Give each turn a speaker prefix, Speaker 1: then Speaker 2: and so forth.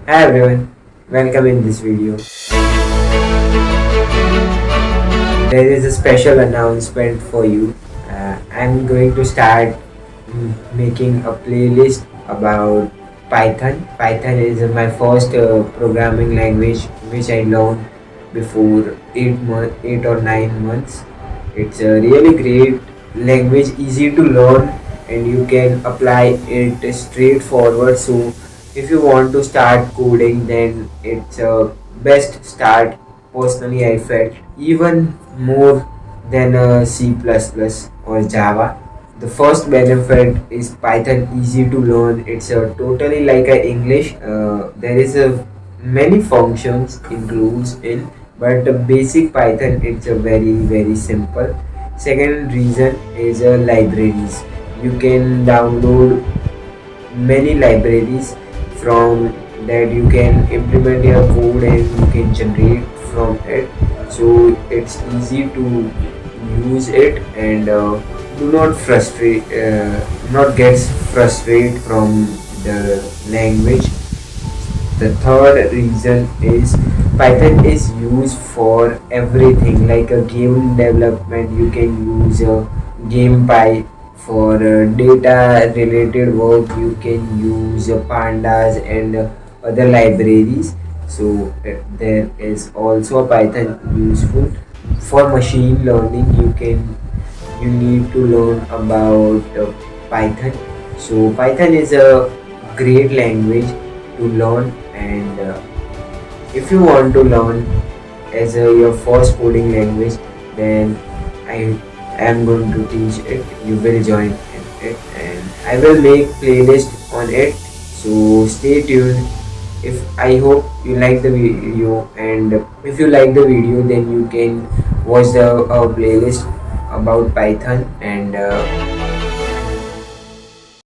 Speaker 1: Hi everyone, welcome in this video. There is a special announcement for you. I'm going to start making a playlist about Python. Python is my first programming language which I learned before 8 or 9 months. It's a really great language, easy to learn, and you can apply it straightforward. So if you want to start coding, then it's a best start. Personally, I felt even more than C++ or Java. The first benefit is Python easy to learn. It's totally like a English. There is a many functions includes in, but the basic Python it's a very simple. Second reason is libraries. You can download many libraries from that you can implement your code and you can generate from it, so it's easy to use it and do not frustrate not get frustrated from the language. The third reason is Python is used for everything, like a game development. You can use a GamePy for data related work. You can use pandas and other libraries. So there is also a Python useful for machine learning. You need to learn about Python. So Python is a great language to learn, and if you want to learn as your first coding language, then I am going to teach it. You will join in it, and I will make playlist on it. So stay tuned. If I hope you like the video, and if you like the video, then you can watch the playlist about Python, and